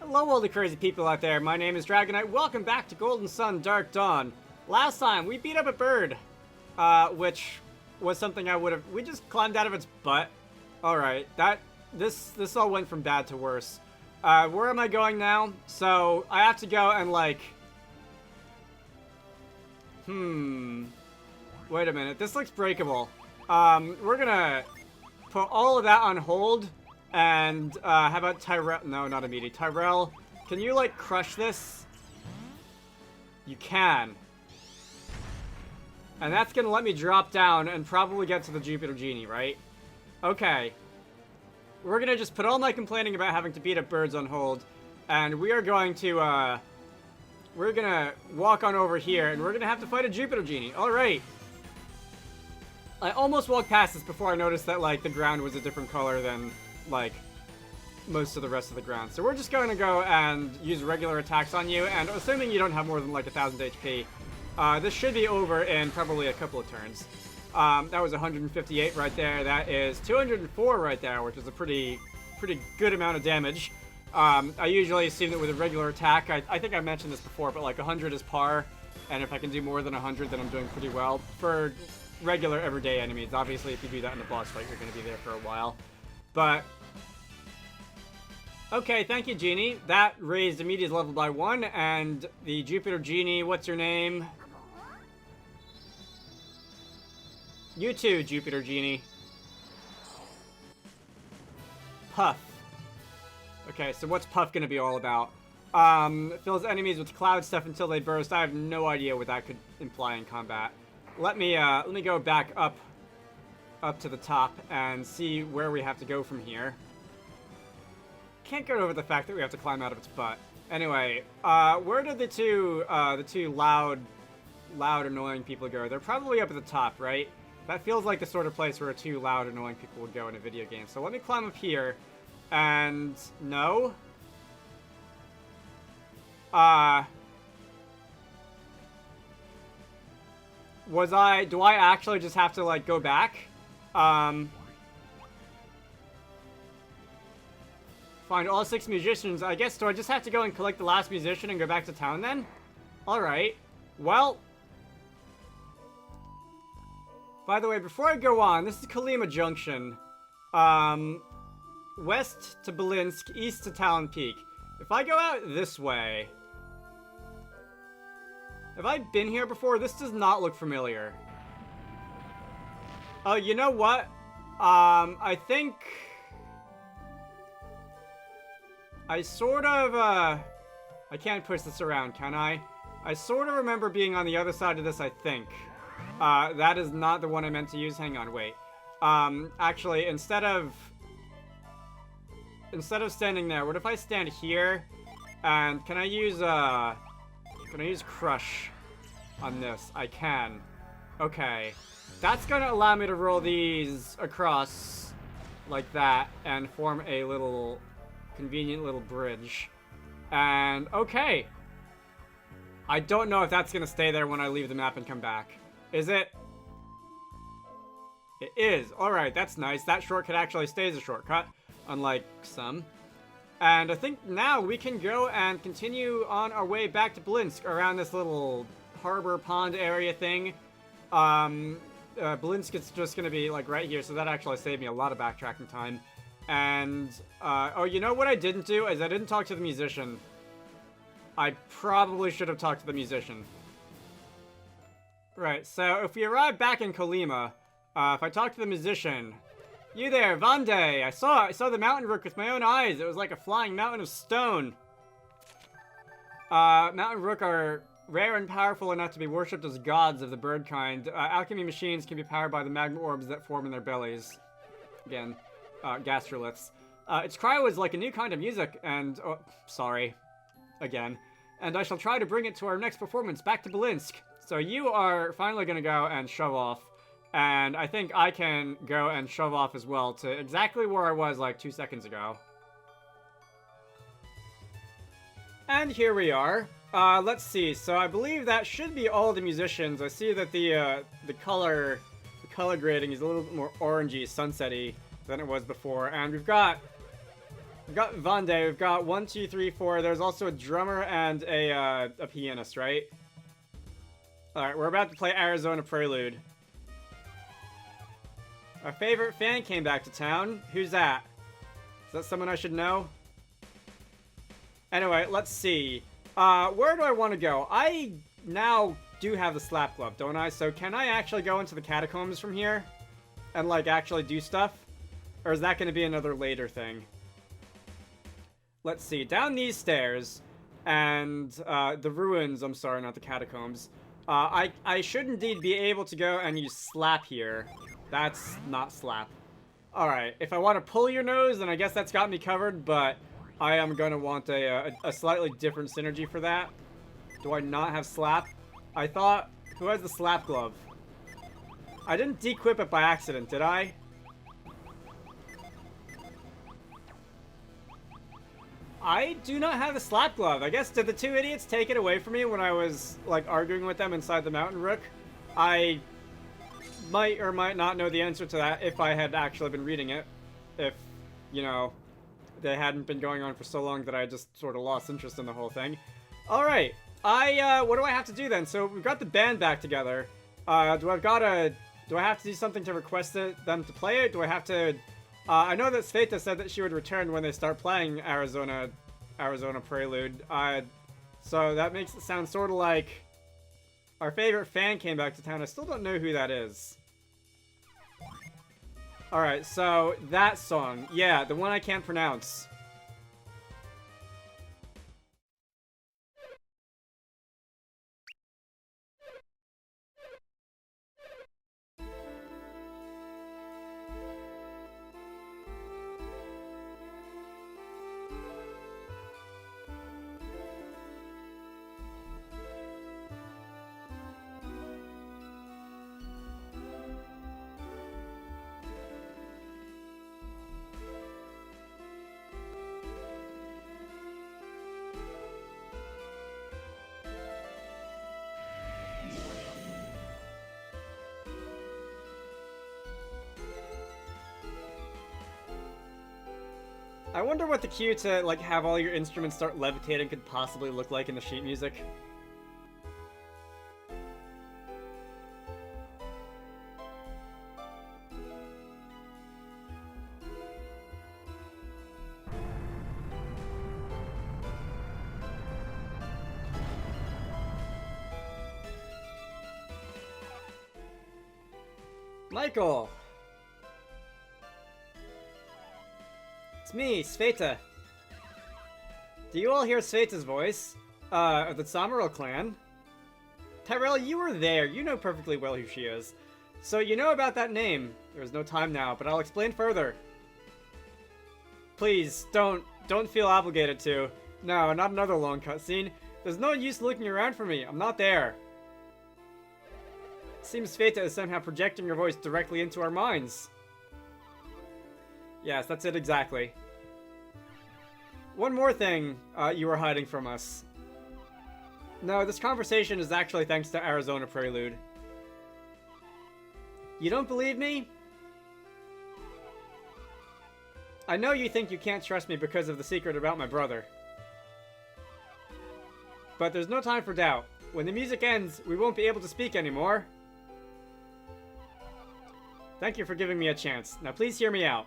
Hello all the crazy people out there, my name is Dragonite, welcome back to Golden Sun Dark Dawn. Last time, we beat up a bird, which was something I would've... We just climbed out of its butt. Alright, this all went from bad to worse. Where am I going now? So, I have to go and, like... Wait a minute, this looks breakable. We're gonna put all of that on hold. And, how about Tyrell? No, not immediate. Tyrell, can you, like, crush this? You can. And that's gonna let me drop down and probably get to the Jupiter Genie, right? Okay. We're gonna just put all my complaining about having to beat up birds on hold. And we are going to, we're gonna walk on over here, and we're gonna have to fight a Jupiter Genie. Alright. I almost walked past this before I noticed that, like, the ground was a different color than... like, most of the rest of the ground. So we're just going to go and use regular attacks on you, and assuming you don't have more than, like, 1,000 HP, this should be over in probably a couple of turns. That was 158 right there. That is 204 right there, which is a pretty good amount of damage. I usually assume that with a regular attack, I think I mentioned this before, but, like, 100 is par, and if I can do more than 100, then I'm doing pretty well. For regular, everyday enemies, obviously, if you do that in a boss fight, you're going to be there for a while. But... okay, thank you, Genie. That raised immediate level by 1, and the Jupiter Genie, what's your name? You too, Jupiter Genie. Puff. Okay, so what's Puff gonna be all about? Fills enemies with cloud stuff until they burst. I have no idea what that could imply in combat. Let me go back up to the top and see where we have to go from here. Can't get over the fact that we have to climb out of its butt. Anyway, where did the two loud, annoying people go? They're probably up at the top, right? That feels like the sort of place where two loud, annoying people would go in a video game. So let me climb up here, and no. Do I actually just have to, like, go back? Find all 6 musicians. I guess, do I just have to go and collect the last musician and go back to town then? Alright. Well. By the way, before I go on, this is Kalima Junction. West to Belinsk, east to Talon Peak. If I go out this way... have I been here before? This does not look familiar. Oh, you know what? I think... I sort of, I can't push this around, can I? I sort of remember being on the other side of this, I think. That is not the one I meant to use. Hang on, wait. Actually, instead of standing there, what if I stand here? And can I use Crush on this? I can. Okay. That's gonna allow me to roll these across like that and form a little... convenient little bridge. And, okay. I don't know if that's gonna stay there when I leave the map and come back. Is it? It is. Alright, that's nice. That shortcut actually stays a shortcut, unlike some. And I think now we can go and continue on our way back to Belinsk around this little harbor pond area thing. Belinsk is just gonna be, like, right here, so that actually saved me a lot of backtracking time. And, oh, you know what I didn't do? Is I didn't talk to the musician. I probably should have talked to the musician. Right, so if we arrive back in Kalima, if I talk to the musician... You there, Vande! I saw the mountain rook with my own eyes. It was like a flying mountain of stone. Mountain rook are rare and powerful enough to be worshipped as gods of the bird kind. Alchemy machines can be powered by the magma orbs that form in their bellies. Again. Gastroliths. Its cry was like a new kind of music, and... oh, sorry. Again. And I shall try to bring it to our next performance back to Belinsk. So you are finally gonna go and shove off. And I think I can go and shove off as well to exactly where I was like 2 seconds ago. And here we are. Let's see. So I believe that should be all the musicians. I see that the color grading is a little bit more orangey, sunsetty than it was before. And we've got got Vande, we've got 1, 2, 3, 4. There's also a drummer and a pianist, right? Alright, we're about to play Arizona Prelude. Our favorite fan came back to town. Who's that? Is that someone I should know? Anyway, let's see. Where do I want to go? I now do have the slap glove, don't I? So can I actually go into the catacombs from here? And, like, actually do stuff? Or is that going to be another later thing? Let's see. Down these stairs, and the ruins, I'm sorry, not the catacombs. I should indeed be able to go and use slap here. That's not slap. Alright, if I want to pull your nose, then I guess that's got me covered, but I am going to want a slightly different synergy for that. Do I not have slap? I thought... Who has the slap glove? I didn't dequip it by accident, did I? I do not have the slap glove. I guess, did the two idiots take it away from me when I was, like, arguing with them inside the mountain rook? I might or might not know the answer to that if I had actually been reading it. If, you know, they hadn't been going on for so long that I just sort of lost interest in the whole thing. Alright, what do I have to do then? So, we've got the band back together. Do I have to do something to request them to play it? Do I have to... I know that Sveta said that she would return when they start playing Arizona Prelude. So that makes it sound sort of like our favorite fan came back to town. I still don't know who that is. Alright, so that song. Yeah, the one I can't pronounce. I wonder what the cue to, like, have all your instruments start levitating could possibly look like in the sheet music. Michael! It's me, Sveta. Do you all hear Sveta's voice? Of the Samaral clan? Tyrell, you were there. You know perfectly well who she is. So you know about that name. There's no time now, but I'll explain further. Please, don't feel obligated to. No, not another long cutscene. There's no use looking around for me. I'm not there. Seems Sveta is somehow projecting her voice directly into our minds. Yes, that's it exactly. One more thing you were hiding from us. No, this conversation is actually thanks to Arizona Prelude. You don't believe me? I know you think you can't trust me because of the secret about my brother. But there's no time for doubt. When the music ends, we won't be able to speak anymore. Thank you for giving me a chance. Now please hear me out.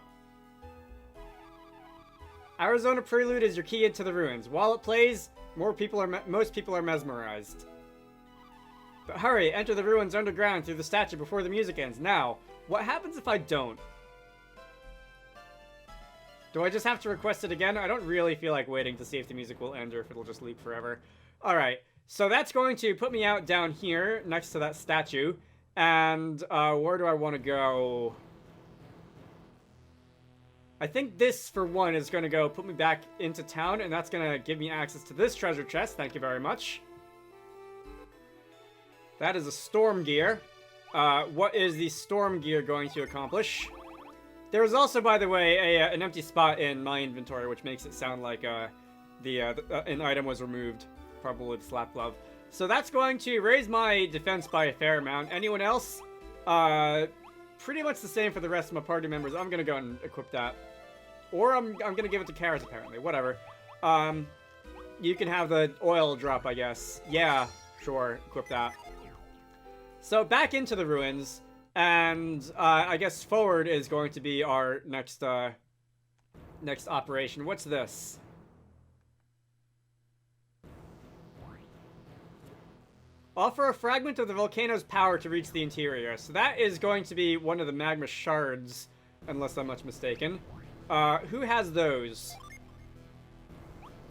Arizona Prelude is your key into the ruins. While it plays, most people are mesmerized. But hurry, enter the ruins underground through the statue before the music ends. Now, what happens if I don't? Do I just have to request it again? I don't really feel like waiting to see if the music will end or if it'll just leap forever. Alright, so that's going to put me out down here next to that statue. And where do I want to go? I think this, for one, is going to go put me back into town, and that's going to give me access to this treasure chest. Thank you very much. That is a storm gear. What is the storm gear going to accomplish? There is also, by the way, an empty spot in my inventory, which makes it sound like an item was removed. Probably the slap glove. So that's going to raise my defense by a fair amount. Anyone else? Pretty much the same for the rest of my party members. I'm going to go and equip that. Or I'm gonna give it to Karas, apparently. Whatever. You can have the oil drop, I guess. Yeah, sure. Equip that. So, back into the ruins. And, I guess forward is going to be our next, next operation. What's this? Offer a fragment of the volcano's power to reach the interior. So that is going to be one of the magma shards, unless I'm much mistaken. Who has those?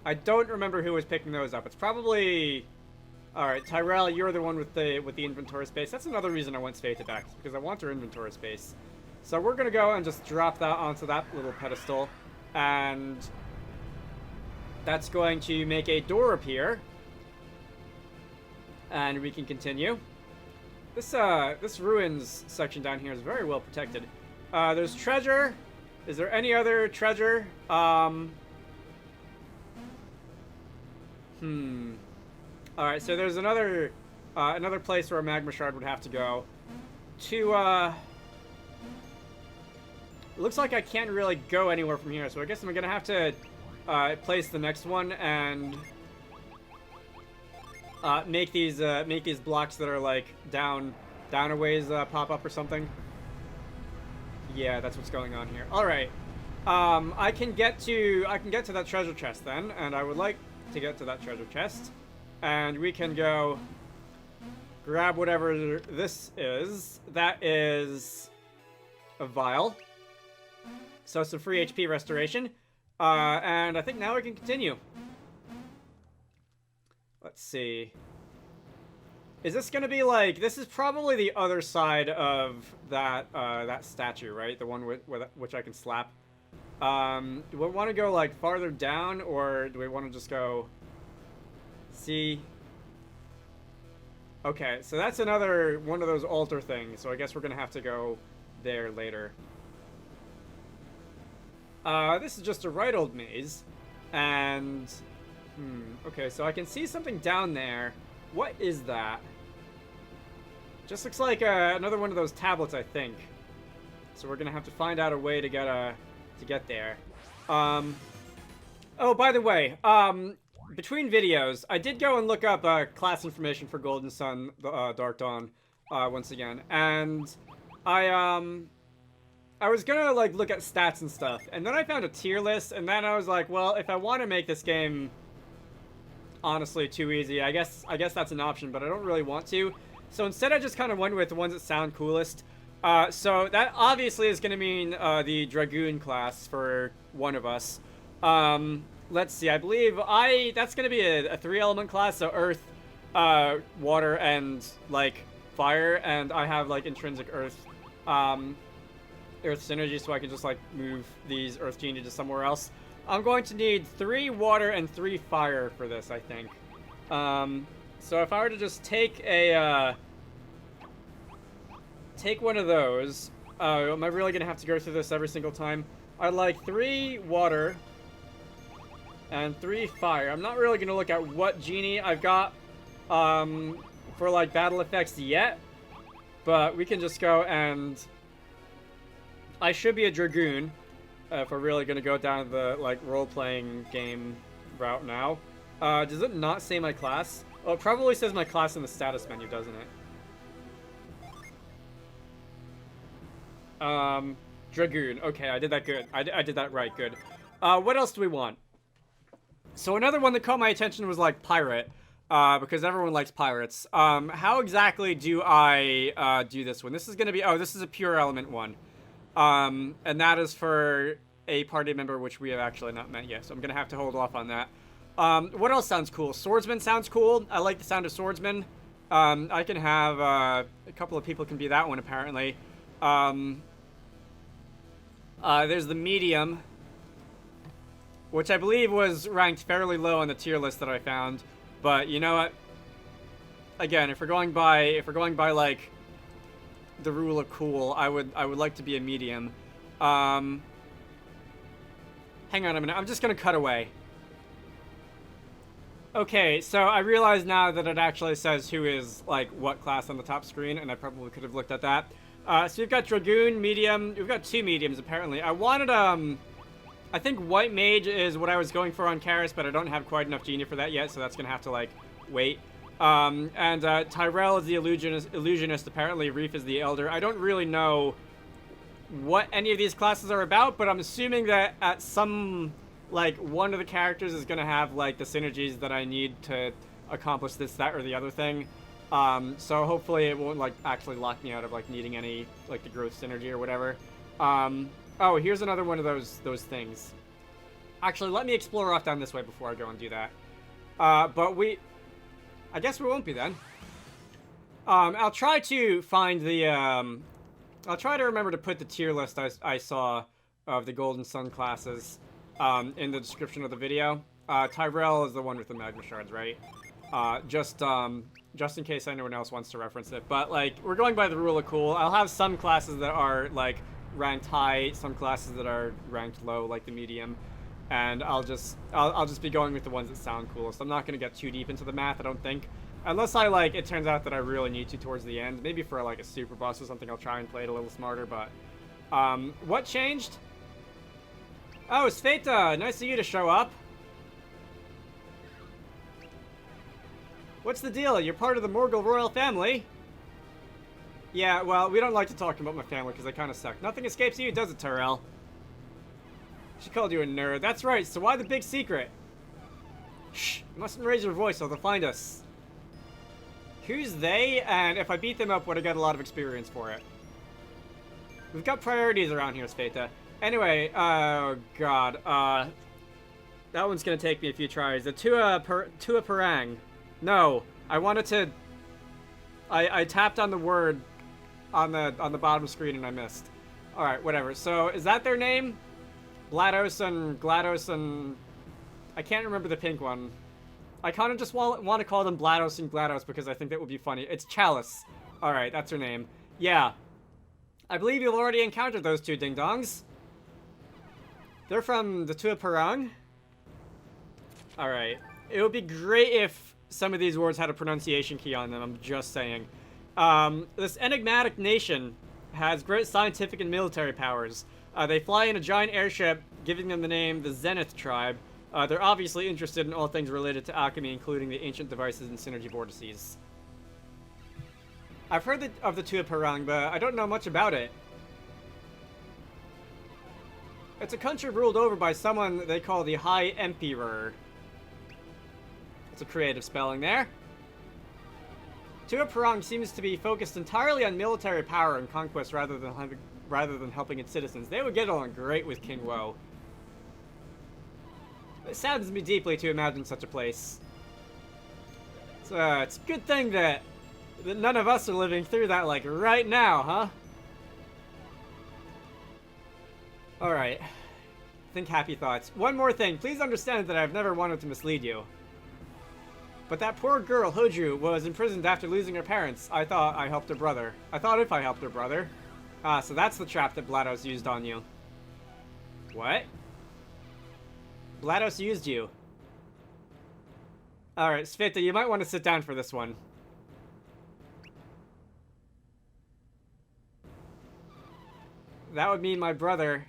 I don't remember who was picking those up. It's probably... Alright, Tyrell, you're the one with the inventory space. That's another reason I want Sveta back, because I want her inventory space. So we're gonna go and just drop that onto that little pedestal. And that's going to make a door appear. And we can continue. This ruins section down here is very well protected. There's treasure. Is there any other treasure? Alright, so there's another place where a magma shard would have to go. It looks like I can't really go anywhere from here, so I guess I'm gonna have to place the next one and make these blocks that are like down a ways pop up or something. Yeah, that's what's going on here. All right, I can get to that treasure chest then, and I would like to get to that treasure chest, and we can go grab whatever this is. That is a vial, so some free HP restoration, and I think now we can continue. Let's see. Is this gonna be like... This is probably the other side of that that statue, right? The one with which I can slap. Do we want to go like farther down, or do we want to just go... See? Okay, so that's another one of those altar things. So I guess we're gonna have to go there later. This is just a right old maze, and... okay, so I can see something down there. What is that? Just looks like another one of those tablets, I think. So we're gonna have to find out a way to get there. Oh, by the way, between videos, I did go and look up class information for Golden Sun, Dark Dawn, once again, and I was gonna like look at stats and stuff, and then I found a tier list, and then I was like, well, if I want to make this game honestly too easy, I guess that's an option, but I don't really want to. So instead I just kind of went with the ones that sound coolest. So that obviously is going to mean the Dragoon class for one of us. Let's see, I believe that's going to be a 3-element class, so Earth, Water, and like Fire, and I have like intrinsic Earth synergy, so I can just like move these Earth Genie to somewhere else. I'm going to need 3 water and 3 fire for this, I think. So if I were to just take take one of those, am I really going to have to go through this every single time? I'd like 3 water and 3 fire. I'm not really going to look at what genie I've got for like battle effects yet, but we can just go and... I should be a Dragoon. If we're really gonna go down the like role-playing game route now. Does it not say my class? Oh, it probably says my class in the status menu, doesn't it? Dragoon. Okay, I did that good. I did that right, good. What else do we want? So another one that caught my attention was like pirate, because everyone likes pirates. How exactly do I do this one? This is gonna be... Oh, this is a pure element one. And that is for a party member, which we have actually not met yet, so I'm gonna have to hold off on that. What else sounds cool? Swordsman sounds cool. I like the sound of swordsman. I can have, a couple of people can be that one, apparently. There's the medium, which I believe was ranked fairly low on the tier list that I found, but you know what? Again, if we're going by like the rule of cool, I would like to be a medium. Hang on a minute, I'm just gonna cut away. Okay, so I realize now that it actually says who is, like, what class on the top screen, and I probably could have looked at that. So we've got Dragoon, medium, we've got 2 mediums, apparently. I wanted, I think White Mage is what I was going for on Karis, but I don't have quite enough Genie for that yet, so that's gonna have to, like, wait. Tyrell is the illusionist. Apparently, Reef is the Elder. I don't really know what any of these classes are about, but I'm assuming that at some, like, one of the characters is gonna have, like, the synergies that I need to accomplish this, that, or the other thing. So hopefully it won't, like, actually lock me out of, like, needing any, like, the growth synergy or whatever. Oh, here's another one of those things. Actually, let me explore off down this way before I go and do that. I guess we won't be then. I'll try to find the, I'll try to remember to put the tier list I saw of the Golden Sun classes, in the description of the video. Tyrell is the one with the Magma Shards, right? Just in case anyone else wants to reference it. But, like, we're going by the rule of cool. I'll have some classes that are, like, ranked high, some classes that are ranked low, like the medium. And I'll just be going with the ones that sound cool. So I'm not going to get too deep into the math, I don't think. Unless it turns out that I really need to towards the end. Maybe for, like, a super boss or something, I'll try and play it a little smarter, but... what changed? Oh, Sveta! Nice of you to show up. What's the deal? You're part of the Morgul royal family. Yeah, well, we don't like to talk about my family because they kind of suck. Nothing escapes you, does it, Tyrell? She called you a nerd. That's right, so why the big secret? Shh, you mustn't raise your voice or they'll find us. Who's they? And if I beat them up, would I get a lot of experience for it? We've got priorities around here, Sveta. Anyway, oh god, that one's gonna take me a few tries. The Tua Parang. No, I wanted to... I tapped on the word on the bottom screen and I missed. Alright, whatever. So, is that their name? GLaDOS and GLaDOS and... I can't remember the pink one. I kind of just want to call them GLaDOS and GLaDOS because I think that would be funny. It's Chalice. Alright, that's her name. Yeah. I believe you've already encountered those two ding-dongs. They're from the Tua Parang. Alright. It would be great if some of these words had a pronunciation key on them, I'm just saying. This enigmatic nation has great scientific and military powers. They fly in a giant airship, giving them the name the Zenith Tribe. They're obviously interested in all things related to alchemy, including the ancient devices and synergy vortices. I've heard of the Tua Parang, but I don't know much about it. It's a country ruled over by someone they call the High Emperor. It's a creative spelling there. Tua Parang seems to be focused entirely on military power and conquest rather than helping its citizens. They would get along great with King Woe. It saddens me deeply to imagine such a place. It's a good thing that none of us are living through that, like, right now, huh? Alright. Think happy thoughts. One more thing. Please understand that I've never wanted to mislead you. But that poor girl, Hoju, was imprisoned after losing her parents. I thought I helped her brother. I thought if I helped her brother. Ah, so that's the trap that GLaDOS used on you. What? GLaDOS used you. Alright, Sveta, you might want to sit down for this one. That would mean my brother...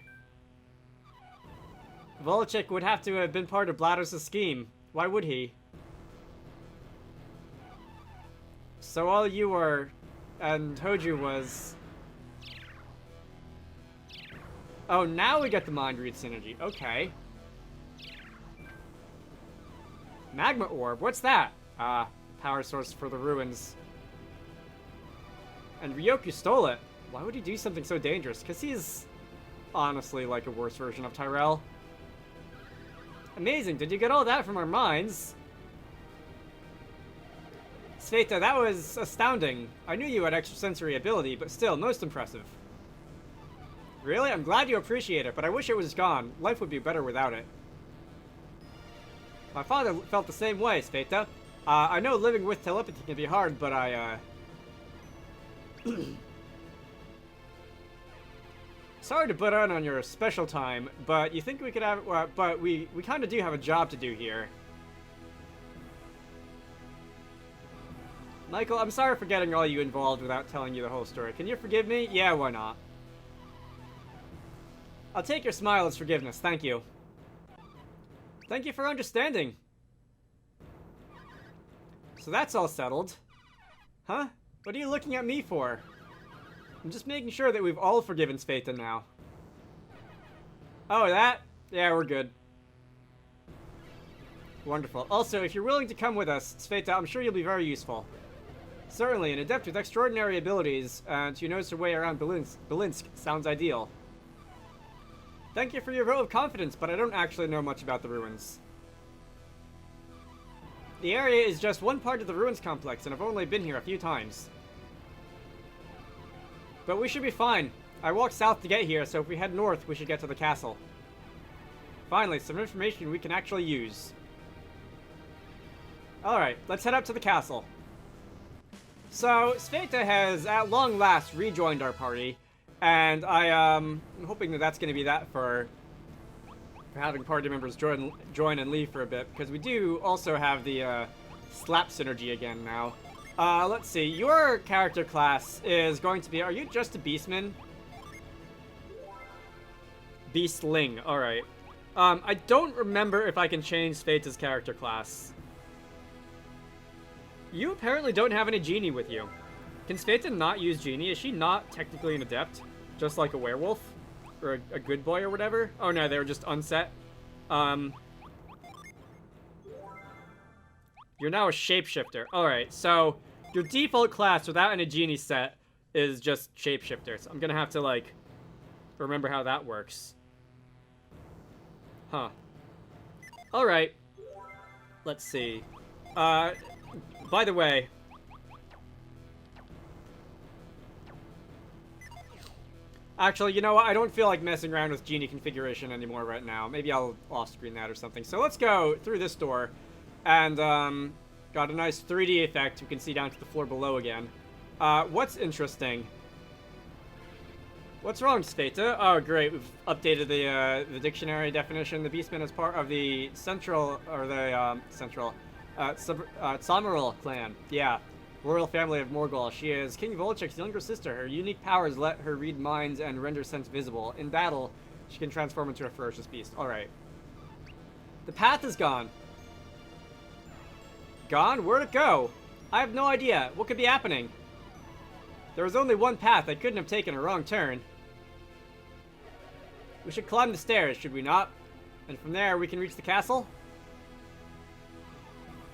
Volchek would have to have been part of GLaDOS' scheme. Why would he? So all you were... and Hoju was... Oh, now we get the Mind Read synergy. Okay. Magma Orb, what's that? Power source for the ruins. And Ryoku stole it. Why would he do something so dangerous? Because he's honestly like a worse version of Tyrell. Amazing, did you get all that from our minds? Sveta, that was astounding. I knew you had extrasensory ability, but still, most impressive. Really? I'm glad you appreciate it, but I wish it was gone. Life would be better without it. My father felt the same way, Sveta. I know living with telepathy can be hard, but Sorry to butt in on your special time, but you think we could have... but we kind of do have a job to do here. Michael, I'm sorry for getting all you involved without telling you the whole story. Can you forgive me? Yeah, why not? I'll take your smile as forgiveness, thank you. Thank you for understanding. So that's all settled. Huh? What are you looking at me for? I'm just making sure that we've all forgiven Sveta now. Oh, that? Yeah, we're good. Wonderful. Also, if you're willing to come with us, Sveta, I'm sure you'll be very useful. Certainly, an adept with extraordinary abilities and who knows her way around Belinsk sounds ideal. Thank you for your vote of confidence, but I don't actually know much about the ruins. The area is just one part of the ruins complex, and I've only been here a few times. But we should be fine. I walked south to get here, so if we head north, we should get to the castle. Finally, some information we can actually use. Alright, let's head up to the castle. So, Sveta has at long last rejoined our party, and I'm hoping that that's going to be that for having party members join and leave for a bit, because we do also have the slap synergy again now. Let's see, your character class is going to be, are you just a beastman? Beastling, alright. I don't remember if I can change Sveta's character class. You apparently don't have any genie with you. Can Sveta not use genie? Is she not technically an adept? Just like a werewolf? Or a good boy or whatever? Oh no, they were just unset. You're now a shapeshifter. Alright, so your default class without any genie set is just shapeshifter. So I'm gonna have to, like, remember how that works. Huh. Alright. Let's see. By the way, actually, you know what? I don't feel like messing around with genie configuration anymore right now. Maybe I'll off-screen that or something. So let's go through this door, and got a nice 3D effect. We can see down to the floor below again. What's interesting? What's wrong, Sveta? Oh, great. We've updated the dictionary definition. The Beastman is part of the central, or the Samaral clan. Yeah. Royal family of Morgul. She is King Volchek's younger sister. Her unique powers let her read minds and render sense visible. In battle, she can transform into a ferocious beast. Alright. The path is gone. Gone? Where'd it go? I have no idea. What could be happening? There was only one path. I couldn't have taken a wrong turn. We should climb the stairs, should we not? And from there, we can reach the castle?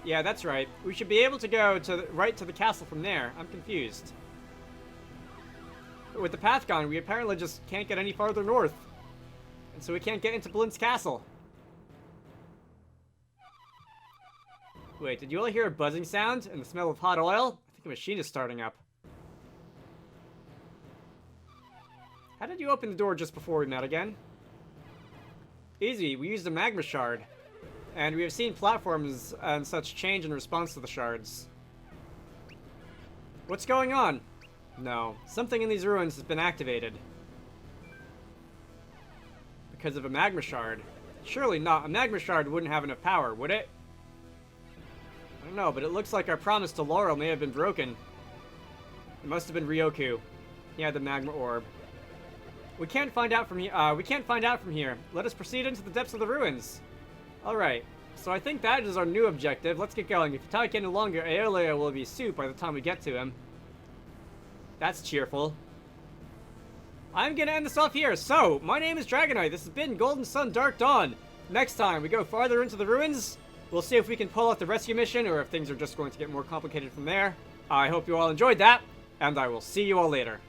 Yeah, that's right. We should be able to go right to the castle from there. I'm confused. But with the path gone, we apparently just can't get any farther north. And so we can't get into Belinsk Castle. Wait, did you all hear a buzzing sound and the smell of hot oil? I think a machine is starting up. How did you open the door just before we met again? Easy, we used a magma shard. And we have seen platforms and such change in response to the shards. What's going on? No, something in these ruins has been activated. Because of a magma shard. Surely not. A magma shard wouldn't have enough power, would it? I don't know, but it looks like our promise to Laurel may have been broken. It must have been Ryoku. He had the magma orb. We can't find out from here. Let us proceed into the depths of the ruins. Alright, so I think that is our new objective. Let's get going. If you talk any longer, Aeolia will be soup by the time we get to him. That's cheerful. I'm gonna end this off here. So, my name is Dragonite. This has been Golden Sun Dark Dawn. Next time, we go farther into the ruins. We'll see if we can pull out the rescue mission, or if things are just going to get more complicated from there. I hope you all enjoyed that, and I will see you all later.